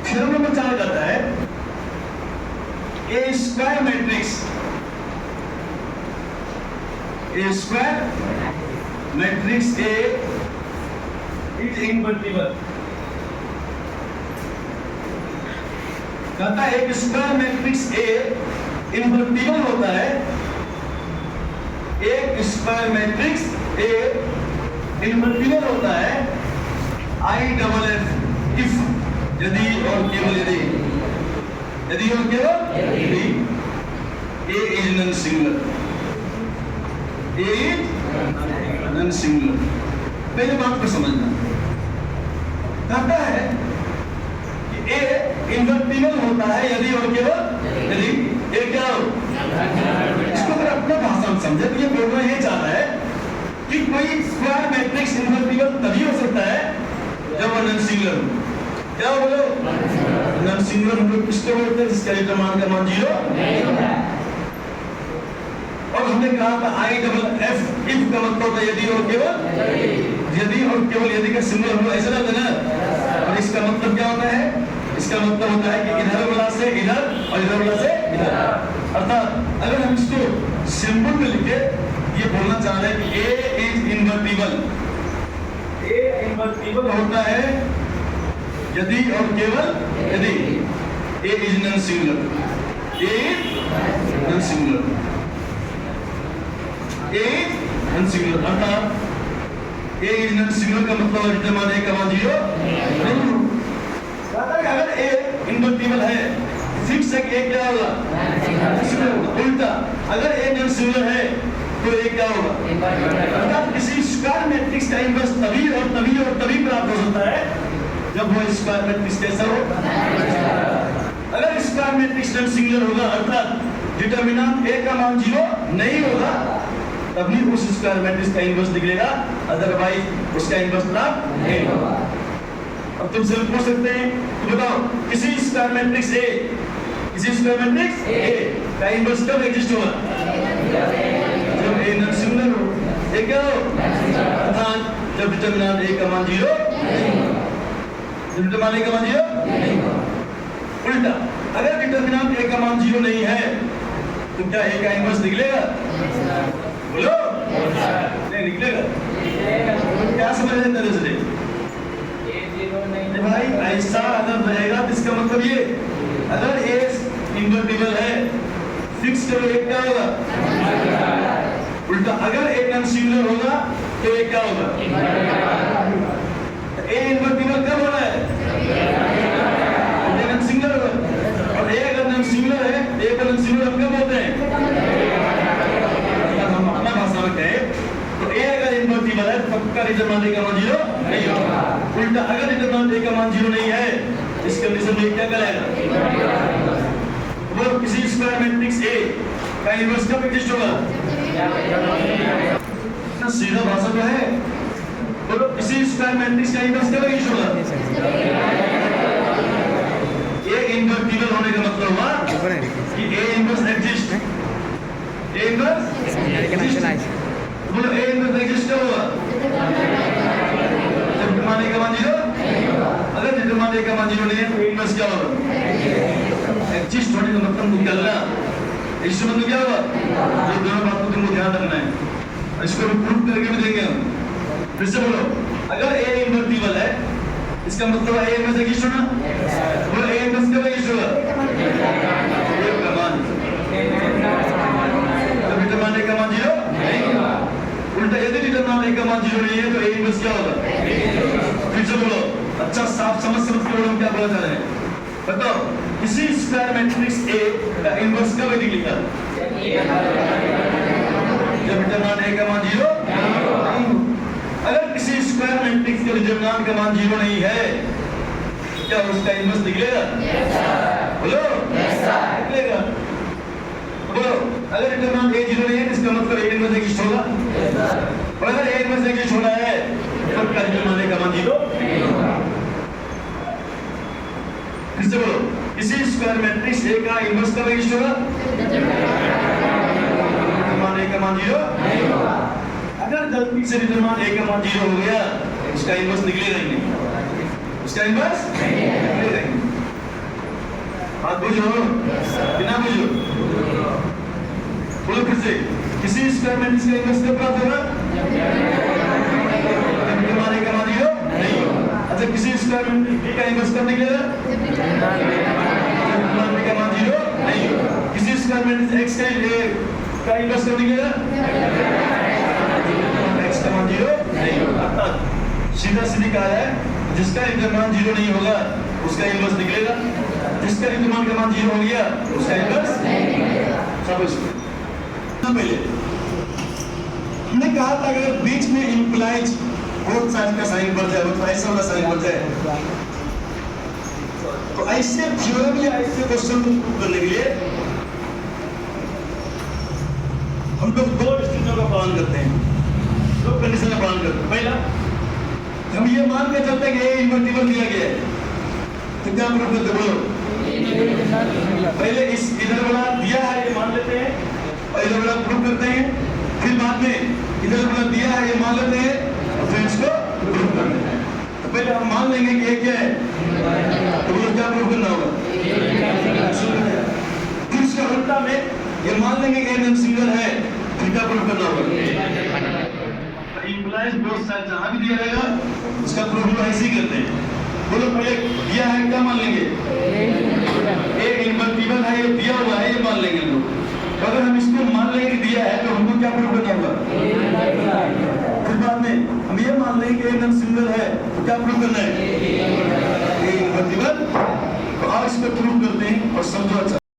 Theorem number 4 कहता है a square matrix A is invertible. कहता है एक स्क्वायर मैट्रिक्स ए इनवर्टिबल होता है। एक स्क्वायर मैट्रिक्स ए इनवर्टिबल होता है IFF इफ, यदि और केवल यदि और केवल यदि A is non singular. A is non singular. पहले बात को समझना। कहता है कि ए इनवर्टिबल होता है यदि और केवल यदि ए क्या हो। इसको अगर अपना भाषा में समझे तो ये बोलना ये चाहता है कि कोई स्क्वायर मैट्रिक्स इनवर्टिबल तभी हो सकता है जब वो नॉन सिंगुलर हो। क्या बोलो? नॉन सिंगुलर हम लोग किसको बोलते हैं? जिसका डिटरमिनेंट का मान 0 नहीं होता है। और हमने कहा था IFF इफ का मतलब होता है यदि और केवल यदि का सिंबल हम लोग ऐसा रहता है ना। और इसका मतलब क्या होता है? इसका मतलब होता है कि इधर वाला से इधर और इधर वाला से इधर। अर्थात अगर हम इसको सिंबल में लिखे, ये बोलना चाह रहे हैं कि A is invertible. A invertible होता है यदि और केवल यदि A is non singular. A non singular. A non singular अर्थात ए इज नॉन सिंगुलर का मतलब है डिटरमिनेंट ए का मान 0 नहीं हो। अगर ए इनवर्टिबल है, फिक्स है कि ए क्या होगा? उल्टा अगर ए नॉन सिंगुलर है तो ए क्या होगा? अर्थात किसी स्क्वायर मैट्रिक्स का इनवर्स तभी और तभी प्राप्त हो सकता है जब वो स्क्वायर मैट्रिक्स कैसा हो। अगर स्क्वायर मैट्रिक्स नॉन सिंगुलर होगा अर्थात डिटरमिनेंट ए का मान 0 नहीं होगा, तभी उस स्क्वायर मैट्रिक्स का इनवर्स निकलेगा, अदरवाइज उसका इनवर्स प्राप्त नहीं होगा। अब तुमसे पूछ सकते हैं कि बताओ किसी स्क्वायर मैट्रिक्स ए का इनवर्स कब एग्जिस्ट होगा? जब ए नॉन सिंगुलर हो। ए क्या हो? अर्थात जब डिटरमिनेंट ए का मान 0 नहीं होगा। जब डिटरमिनेंट ए का मान 0 नहीं होगा। उल्टा अगर डिटरमिनेंट ए का मान 0 नहीं है तो क्या ए का इनवर्स निकलेगा? बोलो नहीं निकलेगा। क्या समझ रहे हैं से? भाई ऐसा अगर रहेगा तो इसका मतलब ये अगर ए इनवर्टिबल है फिक्स करो ए क्या होगा? उल्टा अगर ए नॉन सिंगुलर होगा तो ए क्या होगा? ए इनवर्टिबल कब होना है? नॉन सिंगुलर होगा। और ए अगर नॉन सिंगुलर है ए को नॉन सिंगुलर हम कब बोलते हैं? हम अपना भाषा में कहें तो ए अगर इनवर्टिबल है तो पक्का डिटरमिनेंट ए का मान 0 नहीं होगा। उल्टा अगर डिटरमिनेंट ए का मान 0 नहीं है इस कंडीशन में क्या करेगा? वो किसी स्क्वायर मैट्रिक्स ए का इनवर्स कब एग्जिस्ट होगा? इतना सीधा भाषा में है। बोलो किसी स्क्वायर मैट्रिक्स का इनवर्स कब एग्जिस्ट होगा? ए इनवर्टिबल होने का मतलब हुआ कि A inverse exist. A inverse बोलो ए इनवर्स एग्जिस्ट होगा जब डिटरमिनेंट का मान 0 अगर डिटरमिनेंट का मान 0 नहीं है तो इनवर्स क्या होगा? एग्जिस्ट होने का मतलब निकलना। इससे मतलब क्या होगा? ये दोनों बात को तुमको ध्यान रखना है। इसको प्रूफ करके भी देंगे हम। फिर से बोलो अगर ए इनवर्टिबल है इसका मतलब है ए इनवर्स एग्जिस्ट होना। बोलो ए इनवर्स कब एग्जिस्ट होगा? ए का मान जब डिटरमिनेंट का मान 0 नहीं होगा। उल्टा यदि डिटरमिनेंट का मान 0 नहीं है तो ए इनवर्स क्या होगा? फिर से बोलो अच्छा साफ समझ के बोलो क्या बोला जा रहा है। बताओ किसी स्क्वायर मैट्रिक्स ए का इनवर्स कब निकलेगा? जब डिटरमिनेंट ए का मान 0 नहीं हो। अगर किसी स्क्वायर मैट्रिक्स का डिटरमिनेंट का मान 0 नहीं है क्या उसका इनवर्स निकलेगा? बोलो निकलेगा। बोलो अगर डिटरमिनेंट ए 0 नहीं है इसका मतलब ए इनवर्स एग्जिस्ट होगा। और अगर ए इनवर्स एग्जिस्ट होना है तो उसका डिटरमिनेंट का मान 0 नहीं होगा। फिर से बोलो किसी स्क्वायर मैट्रिक्स ए का इनवर्स कब एग्जिस्ट होगा? डिटरमिनेंट ए का मान 0 नहीं होगा। अगर गलती से डिटरमिनेंट ए का मान 0 हो गया इसका इनवर्स निकलेगा ही नहीं। इसका इनवर्स निकलेगा ही नहीं। बुझो कि ना बुझो? बोलो फिर से, किसी स्क्वायर मैट्रिक्स का इनवर्स कब प्राप्त होगा? माने का मान 0 नहीं होगा। अच्छा, किसी स्क्वायर मैट्रिक्स का इनवर्स कब निकलेगा? माने का मान 0 नहीं होगा। किसी स्क्वायर मैट्रिक्स x का इनवर्स कब निकलेगा? x का मान 0 नहीं होगा। सीधा सीधी कहा है, जिसका इंद्रमान 0 नहीं होगा उसका इनवर्स निकलेगा, जिसका इंद्रमान का मान 0 हो गया उसका इनवर्स नहीं निकलेगा। सब इसको पहले हमने कहा था अगर बीच में इंप्लाइज बोथ साइड का साइन बढ़ जाए, मतलब ऐसा वाला साइन बढ़ जाए, तो ऐसे थ्योरम या ऐसे क्वेश्चन को प्रूव करने के लिए हम लोग दो स्थितियों का पालन करते हैं, दो कंडीशन का पालन करते हैं। पहला, हम ये मान के चलते हैं कि ये इन्वर्टिबल दिया गया है, तो क्या प्रूव करते? बोलो। पहले इस इधर वाला दिया है ये मान लेते हैं और इधर वाला प्रूव करते हैं, फिर बाद में इधर वाला दिया है ये मान लेते हैं और फिर इसको प्रूव करते हैं। तो पहले हम मान लेंगे कि ये क्या है, तो बोलो क्या प्रूव करना होगा? फिर उसके उल्टा में ये मान लेंगे कि ये सिंगल है, फिर क्या प्रूव करना होगा? इंप्लाइज बोथ साइड जहां भी दिया रहेगा उसका प्रूफ हम ऐसे ही करते हैं। बोलो, पहले दिया है क्या मान लेंगे? एक इन्वर्टिबल है, ये दिया हुआ है, ये मान लेंगे हम लोग। अगर हम इसको मान लेंगे कि दिया है तो हमको क्या प्रूफ करना होगा? फिर बाद में हम ये मान लेंगे कि नॉन सिंगल है, तो क्या प्रूफ करना है? इन्वर्टिबल। तो आप इसको प्रूफ करते हैं और समझो। अच्छा,